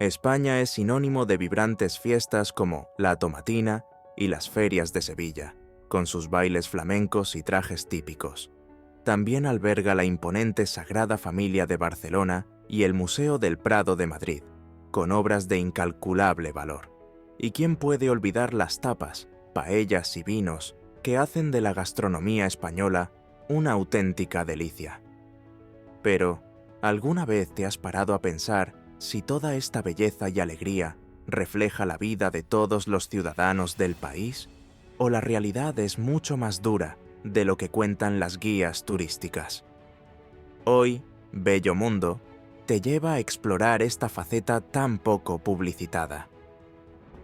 España es sinónimo de vibrantes fiestas como la Tomatina y las ferias de Sevilla, con sus bailes flamencos y trajes típicos. También alberga la imponente Sagrada Familia de Barcelona y el Museo del Prado de Madrid, con obras de incalculable valor. ¿Y quién puede olvidar las tapas, paellas y vinos que hacen de la gastronomía española una auténtica delicia? Pero, ¿alguna vez te has parado a pensar si toda esta belleza y alegría refleja la vida de todos los ciudadanos del país? ¿O la realidad es mucho más dura de lo que cuentan las guías turísticas? Hoy, Bello Mundo te lleva a explorar esta faceta tan poco publicitada.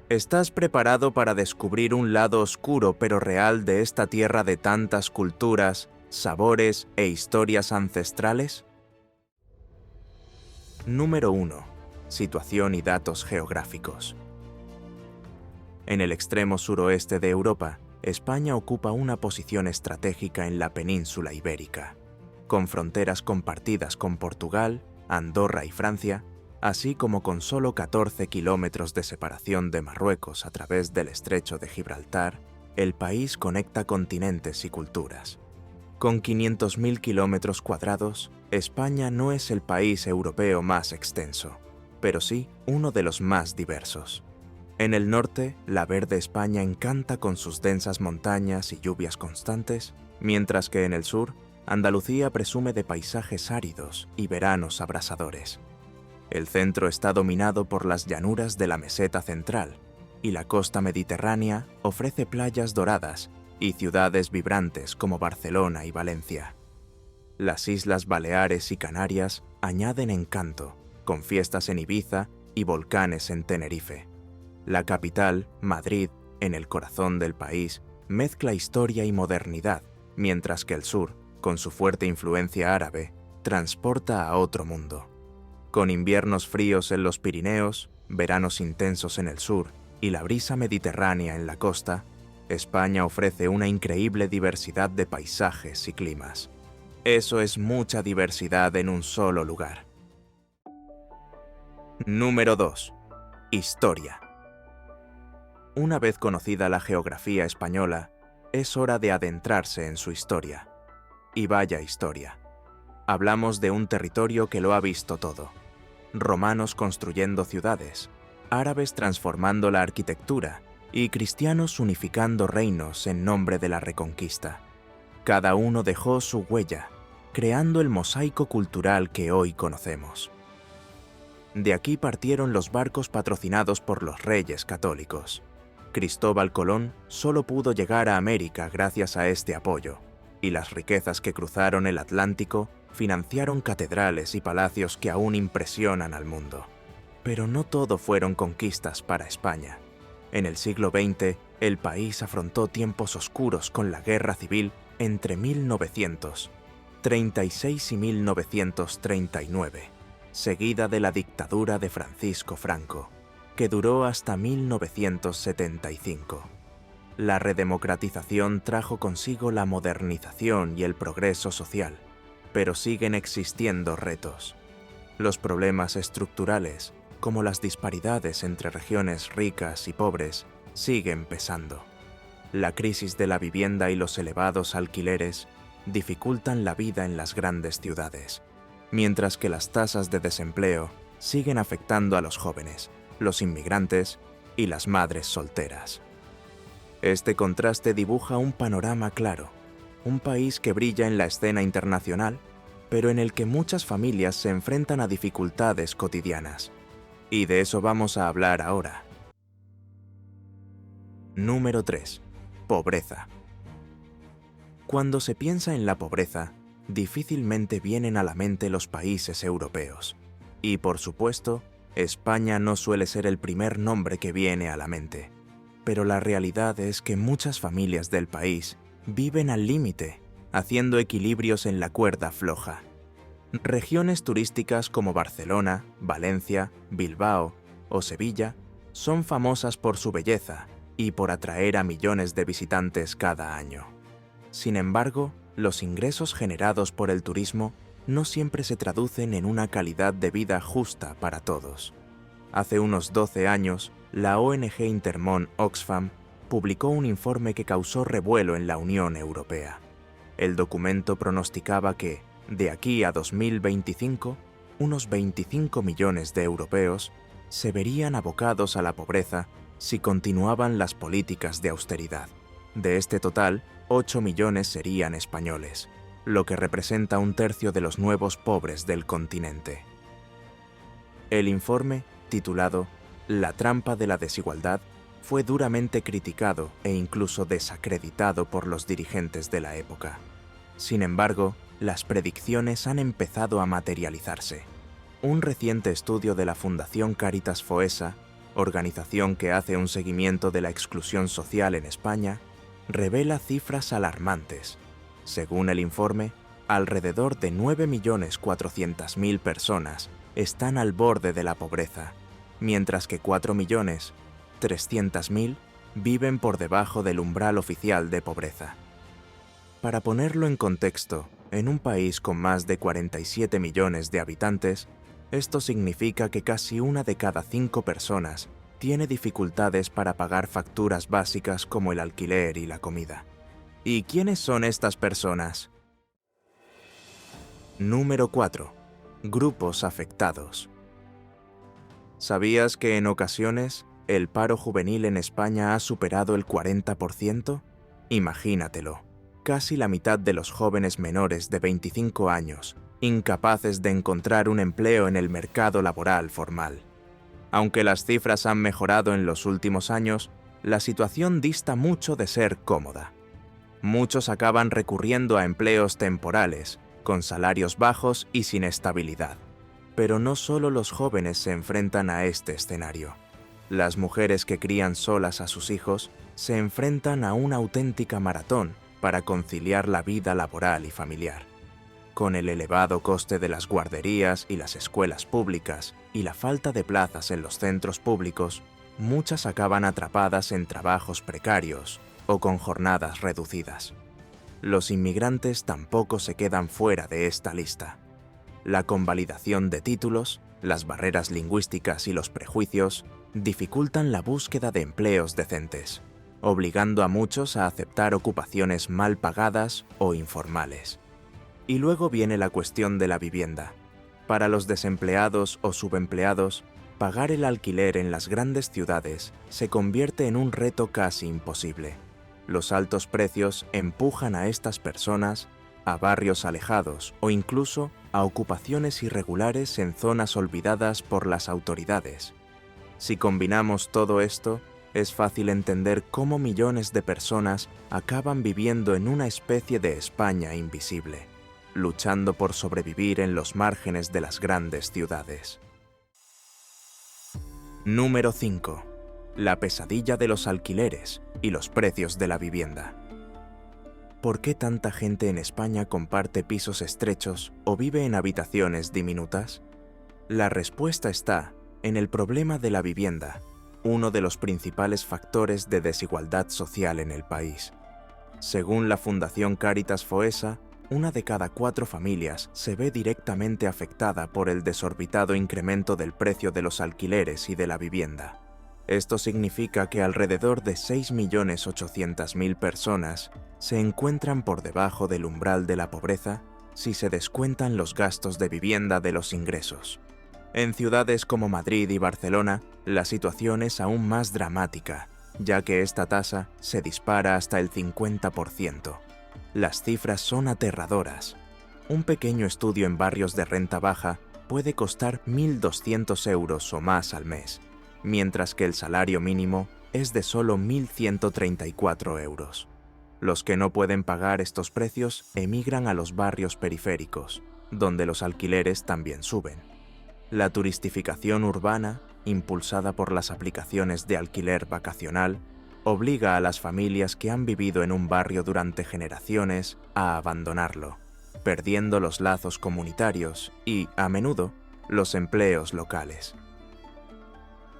¿Estás preparado para descubrir un lado oscuro pero real de esta tierra de tantas culturas, sabores e historias ancestrales? Número 1. Situación y datos geográficos. En el extremo suroeste de Europa, España ocupa una posición estratégica en la península ibérica, con fronteras compartidas con Portugal, Andorra y Francia, así como con solo 14 kilómetros de separación de Marruecos a través del estrecho de Gibraltar. El país conecta continentes y culturas. Con 500.000 kilómetros cuadrados, España no es el país europeo más extenso, pero sí uno de los más diversos. En el norte, la verde España encanta con sus densas montañas y lluvias constantes, mientras que en el sur, Andalucía presume de paisajes áridos y veranos abrasadores. El centro está dominado por las llanuras de la meseta central, y la costa mediterránea ofrece playas doradas y ciudades vibrantes como Barcelona y Valencia. Las Islas Baleares y Canarias añaden encanto, con fiestas en Ibiza y volcanes en Tenerife. La capital, Madrid, en el corazón del país, mezcla historia y modernidad, mientras que el sur, con su fuerte influencia árabe, transporta a otro mundo. Con inviernos fríos en los Pirineos, veranos intensos en el sur y la brisa mediterránea en la costa, España ofrece una increíble diversidad de paisajes y climas. Eso es mucha diversidad en un solo lugar. Número 2. Historia. Una vez conocida la geografía española, es hora de adentrarse en su historia. Y vaya historia. Hablamos de un territorio que lo ha visto todo. Romanos construyendo ciudades, árabes transformando la arquitectura y cristianos unificando reinos en nombre de la Reconquista. Cada uno dejó su huella, creando el mosaico cultural que hoy conocemos. De aquí partieron los barcos patrocinados por los reyes católicos. Cristóbal Colón solo pudo llegar a América gracias a este apoyo, y las riquezas que cruzaron el Atlántico financiaron catedrales y palacios que aún impresionan al mundo. Pero no todo fueron conquistas para España. En el siglo XX, el país afrontó tiempos oscuros con la guerra civil entre 1936 y 1939, seguida de la dictadura de Francisco Franco, que duró hasta 1975. La redemocratización trajo consigo la modernización y el progreso social, pero siguen existiendo retos. Los problemas estructurales, como las disparidades entre regiones ricas y pobres, siguen pesando. La crisis de la vivienda y los elevados alquileres dificultan la vida en las grandes ciudades, mientras que las tasas de desempleo siguen afectando a los jóvenes, los inmigrantes y las madres solteras. Este contraste dibuja un panorama claro, un país que brilla en la escena internacional, pero en el que muchas familias se enfrentan a dificultades cotidianas. Y de eso vamos a hablar ahora. Número 3. Pobreza. Cuando se piensa en la pobreza, difícilmente vienen a la mente los países europeos. Y por supuesto, España no suele ser el primer nombre que viene a la mente. Pero la realidad es que muchas familias del país viven al límite, haciendo equilibrios en la cuerda floja. Regiones turísticas como Barcelona, Valencia, Bilbao o Sevilla son famosas por su belleza y por atraer a millones de visitantes cada año. Sin embargo, los ingresos generados por el turismo no siempre se traducen en una calidad de vida justa para todos. Hace unos 12 años, la ONG Intermón Oxfam publicó un informe que causó revuelo en la Unión Europea. El documento pronosticaba que, de aquí a 2025, unos 25 millones de europeos se verían abocados a la pobreza si continuaban las políticas de austeridad. De este total, 8 millones serían españoles, lo que representa un tercio de los nuevos pobres del continente. El informe, titulado La trampa de la desigualdad, fue duramente criticado e incluso desacreditado por los dirigentes de la época. Sin embargo, las predicciones han empezado a materializarse. Un reciente estudio de la Fundación Cáritas Foesa, organización que hace un seguimiento de la exclusión social en España, revela cifras alarmantes. Según el informe, alrededor de 9.400.000 personas están al borde de la pobreza, mientras que 4.300.000 viven por debajo del umbral oficial de pobreza. Para ponerlo en contexto, en un país con más de 47 millones de habitantes, esto significa que casi 1 de cada 5 personas tiene dificultades para pagar facturas básicas como el alquiler y la comida. ¿Y quiénes son estas personas? Número 4. Grupos afectados. ¿Sabías que en ocasiones el paro juvenil en España ha superado el 40%? Imagínatelo, casi la mitad de los jóvenes menores de 25 años, incapaces de encontrar un empleo en el mercado laboral formal. Aunque las cifras han mejorado en los últimos años, la situación dista mucho de ser cómoda. Muchos acaban recurriendo a empleos temporales, con salarios bajos y sin estabilidad. Pero no solo los jóvenes se enfrentan a este escenario. Las mujeres que crían solas a sus hijos se enfrentan a una auténtica maratón para conciliar la vida laboral y familiar. Con el elevado coste de las guarderías y las escuelas públicas y la falta de plazas en los centros públicos, muchas acaban atrapadas en trabajos precarios o con jornadas reducidas. Los inmigrantes tampoco se quedan fuera de esta lista. La convalidación de títulos, las barreras lingüísticas y los prejuicios dificultan la búsqueda de empleos decentes, obligando a muchos a aceptar ocupaciones mal pagadas o informales. Y luego viene la cuestión de la vivienda. Para los desempleados o subempleados, pagar el alquiler en las grandes ciudades se convierte en un reto casi imposible. Los altos precios empujan a estas personas a barrios alejados o incluso a ocupaciones irregulares en zonas olvidadas por las autoridades. Si combinamos todo esto, es fácil entender cómo millones de personas acaban viviendo en una especie de España invisible, luchando por sobrevivir en los márgenes de las grandes ciudades. Número 5. La pesadilla de los alquileres y los precios de la vivienda. ¿Por qué tanta gente en España comparte pisos estrechos o vive en habitaciones diminutas? La respuesta está en el problema de la vivienda, uno de los principales factores de desigualdad social en el país. Según la Fundación Cáritas Foesa, 1 de cada 4 familias se ve directamente afectada por el desorbitado incremento del precio de los alquileres y de la vivienda. Esto significa que alrededor de 6.800.000 personas se encuentran por debajo del umbral de la pobreza si se descuentan los gastos de vivienda de los ingresos. En ciudades como Madrid y Barcelona, la situación es aún más dramática, ya que esta tasa se dispara hasta el 50%. Las cifras son aterradoras. Un pequeño estudio en barrios de renta baja puede costar 1.200 euros o más al mes, mientras que el salario mínimo es de solo 1.134 euros. Los que no pueden pagar estos precios emigran a los barrios periféricos, donde los alquileres también suben. La turistificación urbana, impulsada por las aplicaciones de alquiler vacacional, obliga a las familias que han vivido en un barrio durante generaciones a abandonarlo, perdiendo los lazos comunitarios y, a menudo, los empleos locales.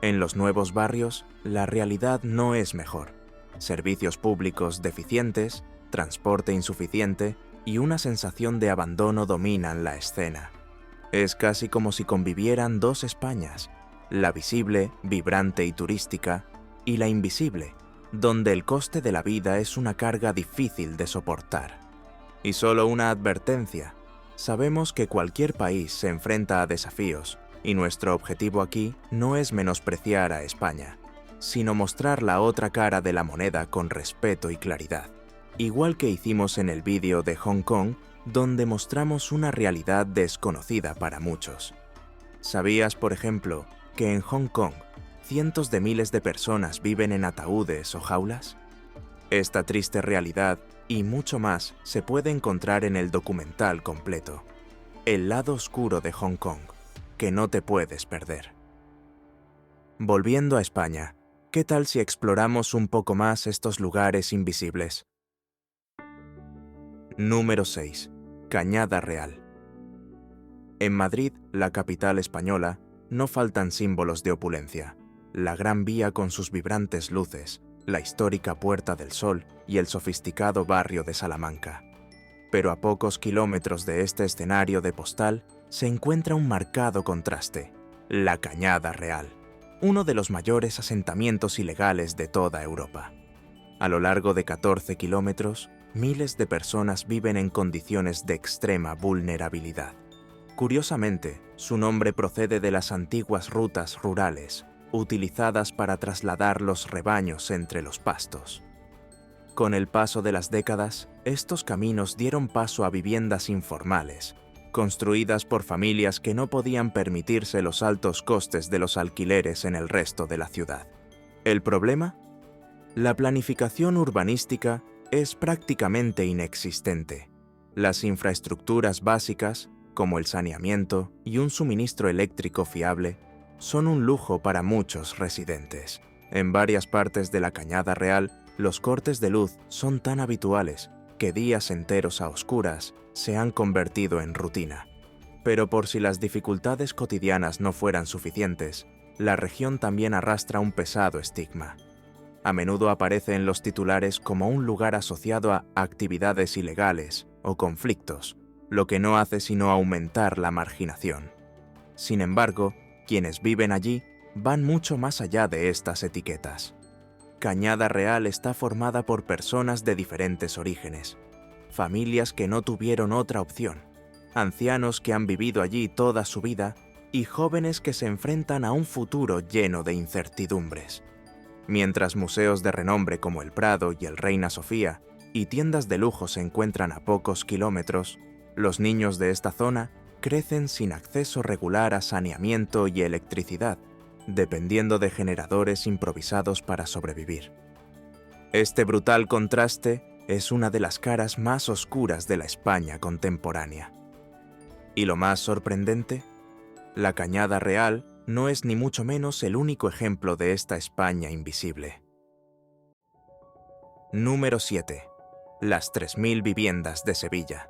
En los nuevos barrios, la realidad no es mejor. Servicios públicos deficientes, transporte insuficiente y una sensación de abandono dominan la escena. Es casi como si convivieran dos Españas, la visible, vibrante y turística, y la invisible, donde el coste de la vida es una carga difícil de soportar. Y solo una advertencia: sabemos que cualquier país se enfrenta a desafíos, y nuestro objetivo aquí no es menospreciar a España, sino mostrar la otra cara de la moneda con respeto y claridad, igual que hicimos en el vídeo de Hong Kong, donde mostramos una realidad desconocida para muchos. ¿Sabías, por ejemplo, que en Hong Kong cientos de miles de personas viven en ataúdes o jaulas? Esta triste realidad y mucho más se puede encontrar en el documental completo, El lado oscuro de Hong Kong, que no te puedes perder. Volviendo a España, ¿qué tal si exploramos un poco más estos lugares invisibles? Número 6. Cañada Real. En Madrid, la capital española, no faltan símbolos de opulencia: la Gran Vía con sus vibrantes luces, la histórica Puerta del Sol y el sofisticado barrio de Salamanca. Pero a pocos kilómetros de este escenario de postal se encuentra un marcado contraste: la Cañada Real, uno de los mayores asentamientos ilegales de toda Europa. A lo largo de 14 kilómetros, miles de personas viven en condiciones de extrema vulnerabilidad. Curiosamente, su nombre procede de las antiguas rutas rurales, utilizadas para trasladar los rebaños entre los pastos. Con el paso de las décadas, estos caminos dieron paso a viviendas informales, construidas por familias que no podían permitirse los altos costes de los alquileres en el resto de la ciudad. ¿El problema? La planificación urbanística es prácticamente inexistente. Las infraestructuras básicas, como el saneamiento y un suministro eléctrico fiable, son un lujo para muchos residentes. En varias partes de la Cañada Real, los cortes de luz son tan habituales que días enteros a oscuras se han convertido en rutina. Pero por si las dificultades cotidianas no fueran suficientes, la región también arrastra un pesado estigma. A menudo aparece en los titulares como un lugar asociado a actividades ilegales o conflictos, lo que no hace sino aumentar la marginación. Sin embargo, quienes viven allí van mucho más allá de estas etiquetas. Cañada Real está formada por personas de diferentes orígenes, familias que no tuvieron otra opción, ancianos que han vivido allí toda su vida y jóvenes que se enfrentan a un futuro lleno de incertidumbres. Mientras museos de renombre como el Prado y el Reina Sofía y tiendas de lujo se encuentran a pocos kilómetros, los niños de esta zona crecen sin acceso regular a saneamiento y electricidad, dependiendo de generadores improvisados para sobrevivir. Este brutal contraste es una de las caras más oscuras de la España contemporánea. Y lo más sorprendente, la Cañada Real no es ni mucho menos el único ejemplo de esta España invisible. Número 7. Las 3.000 viviendas de Sevilla.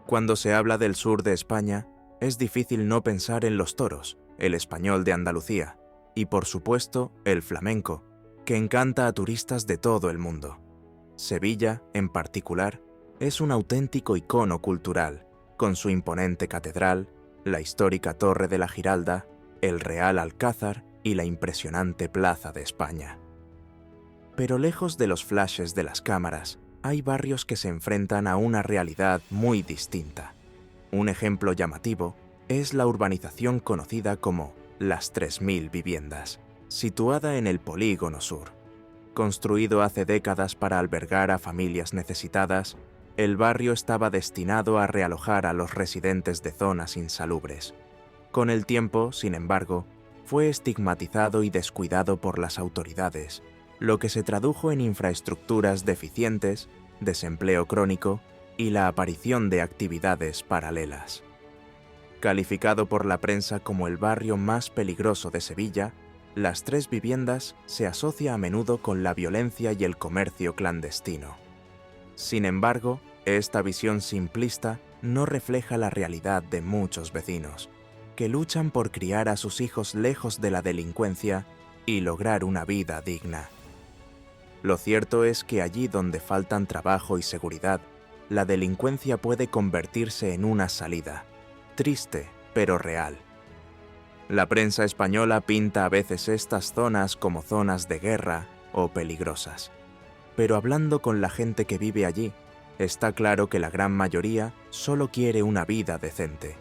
Cuando se habla del sur de España, es difícil no pensar en los toros, el español de Andalucía, y por supuesto, el flamenco, que encanta a turistas de todo el mundo. Sevilla, en particular, es un auténtico icono cultural, con su imponente catedral, la histórica Torre de la Giralda, el Real Alcázar y la impresionante Plaza de España. Pero lejos de los flashes de las cámaras, hay barrios que se enfrentan a una realidad muy distinta. Un ejemplo llamativo es la urbanización conocida como Las 3.000 Viviendas, situada en el Polígono Sur. Construido hace décadas para albergar a familias necesitadas, el barrio estaba destinado a realojar a los residentes de zonas insalubres. Con el tiempo, sin embargo, fue estigmatizado y descuidado por las autoridades, lo que se tradujo en infraestructuras deficientes, desempleo crónico y la aparición de actividades paralelas. Calificado por la prensa como el barrio más peligroso de Sevilla, Las 3 Viviendas se asocia a menudo con la violencia y el comercio clandestino. Sin embargo, esta visión simplista no refleja la realidad de muchos vecinos, que luchan por criar a sus hijos lejos de la delincuencia y lograr una vida digna. Lo cierto es que allí donde faltan trabajo y seguridad, la delincuencia puede convertirse en una salida, triste pero real. La prensa española pinta a veces estas zonas como zonas de guerra o peligrosas. Pero hablando con la gente que vive allí, está claro que la gran mayoría solo quiere una vida decente.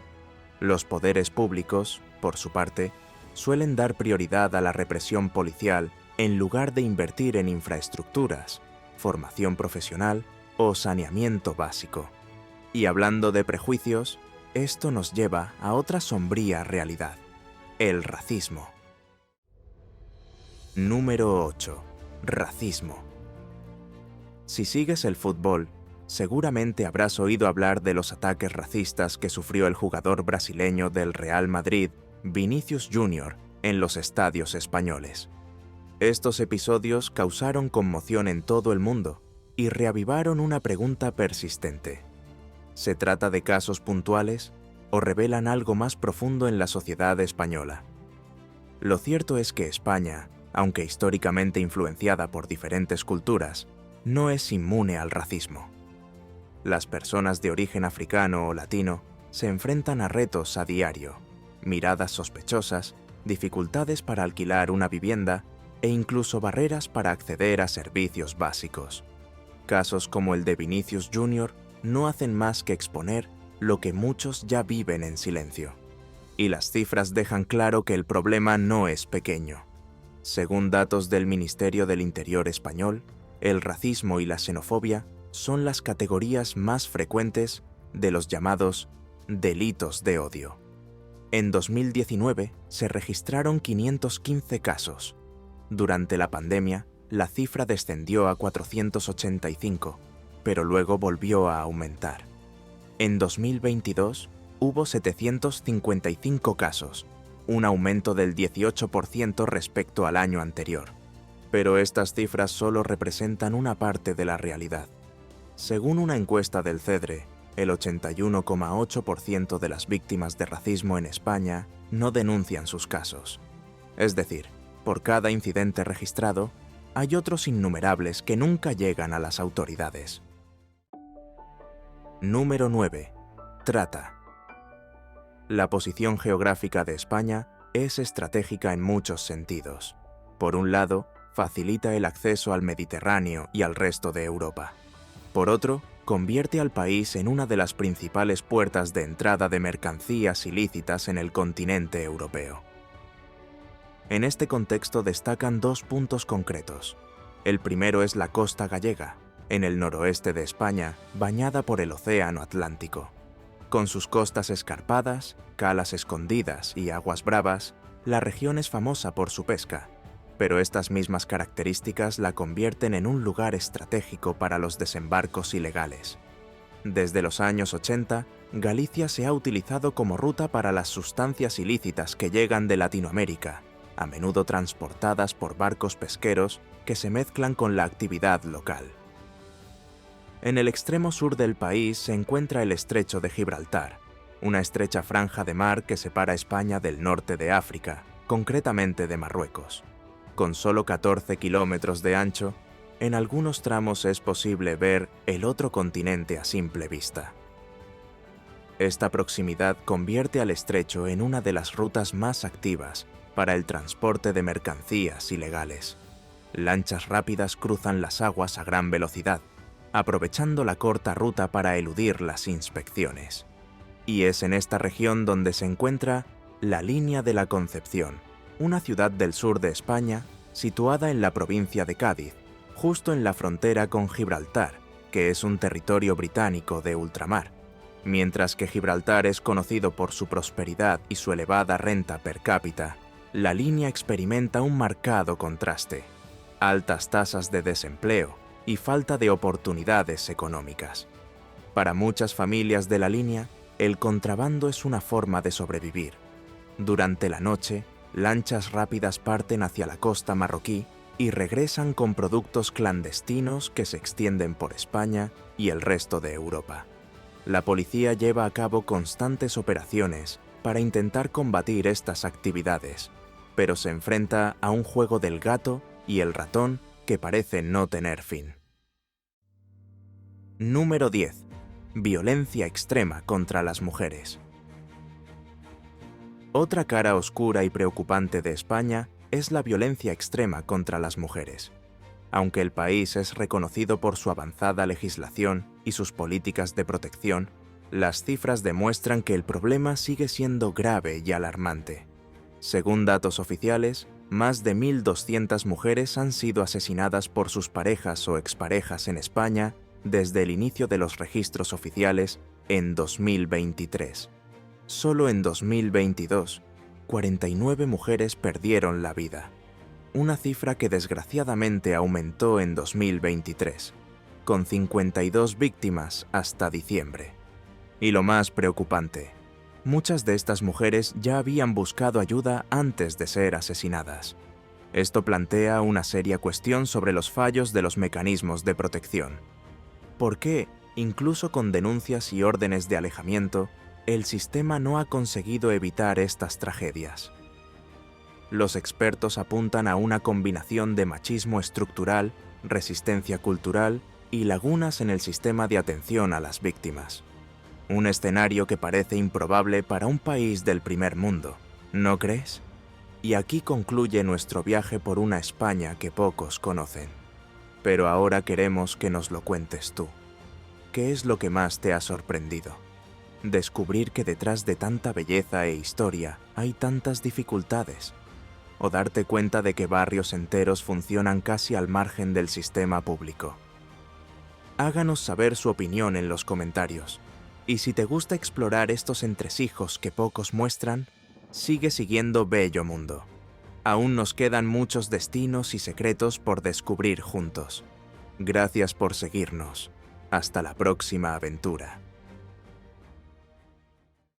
Los poderes públicos, por su parte, suelen dar prioridad a la represión policial en lugar de invertir en infraestructuras, formación profesional o saneamiento básico. Y hablando de prejuicios, esto nos lleva a otra sombría realidad: el racismo. Número 8. Racismo. Si sigues el fútbol, seguramente habrás oído hablar de los ataques racistas que sufrió el jugador brasileño del Real Madrid, Vinícius Júnior, en los estadios españoles. Estos episodios causaron conmoción en todo el mundo y reavivaron una pregunta persistente. ¿Se trata de casos puntuales o revelan algo más profundo en la sociedad española? Lo cierto es que España, aunque históricamente influenciada por diferentes culturas, no es inmune al racismo. Las personas de origen africano o latino se enfrentan a retos a diario: miradas sospechosas, dificultades para alquilar una vivienda e incluso barreras para acceder a servicios básicos. Casos como el de Vinícius Júnior no hacen más que exponer lo que muchos ya viven en silencio. Y las cifras dejan claro que el problema no es pequeño. Según datos del Ministerio del Interior español, el racismo y la xenofobia son las categorías más frecuentes de los llamados delitos de odio. En 2019 se registraron 515 casos. Durante la pandemia, la cifra descendió a 485, pero luego volvió a aumentar. En 2022 hubo 755 casos, un aumento del 18% respecto al año anterior. Pero estas cifras solo representan una parte de la realidad. Según una encuesta del CEDRE, el 81,8% de las víctimas de racismo en España no denuncian sus casos. Es decir, por cada incidente registrado, hay otros innumerables que nunca llegan a las autoridades. Número 9. Trata. La posición geográfica de España es estratégica en muchos sentidos. Por un lado, facilita el acceso al Mediterráneo y al resto de Europa. Por otro, convierte al país en una de las principales puertas de entrada de mercancías ilícitas en el continente europeo. En este contexto destacan dos puntos concretos. El primero es la costa gallega, en el noroeste de España, bañada por el Océano Atlántico. Con sus costas escarpadas, calas escondidas y aguas bravas, la región es famosa por su pesca, pero estas mismas características la convierten en un lugar estratégico para los desembarcos ilegales. Desde los años 80, Galicia se ha utilizado como ruta para las sustancias ilícitas que llegan de Latinoamérica, a menudo transportadas por barcos pesqueros que se mezclan con la actividad local. En el extremo sur del país se encuentra el Estrecho de Gibraltar, una estrecha franja de mar que separa España del norte de África, concretamente de Marruecos. Con solo 14 kilómetros de ancho, en algunos tramos es posible ver el otro continente a simple vista. Esta proximidad convierte al estrecho en una de las rutas más activas para el transporte de mercancías ilegales. Lanchas rápidas cruzan las aguas a gran velocidad, aprovechando la corta ruta para eludir las inspecciones. Y es en esta región donde se encuentra la Línea de la Concepción, una ciudad del sur de España situada en la provincia de Cádiz, justo en la frontera con Gibraltar, que es un territorio británico de ultramar. Mientras que Gibraltar es conocido por su prosperidad y su elevada renta per cápita, la línea experimenta un marcado contraste: altas tasas de desempleo y falta de oportunidades económicas. Para muchas familias de la línea, el contrabando es una forma de sobrevivir. Durante la noche, lanchas rápidas parten hacia la costa marroquí y regresan con productos clandestinos que se extienden por España y el resto de Europa. La policía lleva a cabo constantes operaciones para intentar combatir estas actividades, pero se enfrenta a un juego del gato y el ratón que parece no tener fin. Número 10. Violencia extrema contra las mujeres. Otra cara oscura y preocupante de España es la violencia extrema contra las mujeres. Aunque el país es reconocido por su avanzada legislación y sus políticas de protección, las cifras demuestran que el problema sigue siendo grave y alarmante. Según datos oficiales, más de 1.200 mujeres han sido asesinadas por sus parejas o exparejas en España desde el inicio de los registros oficiales en 2023. Solo en 2022, 49 mujeres perdieron la vida, una cifra que desgraciadamente aumentó en 2023, con 52 víctimas hasta diciembre. Y lo más preocupante, muchas de estas mujeres ya habían buscado ayuda antes de ser asesinadas. Esto plantea una seria cuestión sobre los fallos de los mecanismos de protección. ¿Por qué, incluso con denuncias y órdenes de alejamiento, el sistema no ha conseguido evitar estas tragedias? Los expertos apuntan a una combinación de machismo estructural, resistencia cultural y lagunas en el sistema de atención a las víctimas. Un escenario que parece improbable para un país del primer mundo, ¿no crees? Y aquí concluye nuestro viaje por una España que pocos conocen. Pero ahora queremos que nos lo cuentes tú. ¿Qué es lo que más te ha sorprendido? ¿Descubrir que detrás de tanta belleza e historia hay tantas dificultades? ¿O darte cuenta de que barrios enteros funcionan casi al margen del sistema público? Háganos saber su opinión en los comentarios. Y si te gusta explorar estos entresijos que pocos muestran, sigue siguiendo Bello Mundo. Aún nos quedan muchos destinos y secretos por descubrir juntos. Gracias por seguirnos. Hasta la próxima aventura.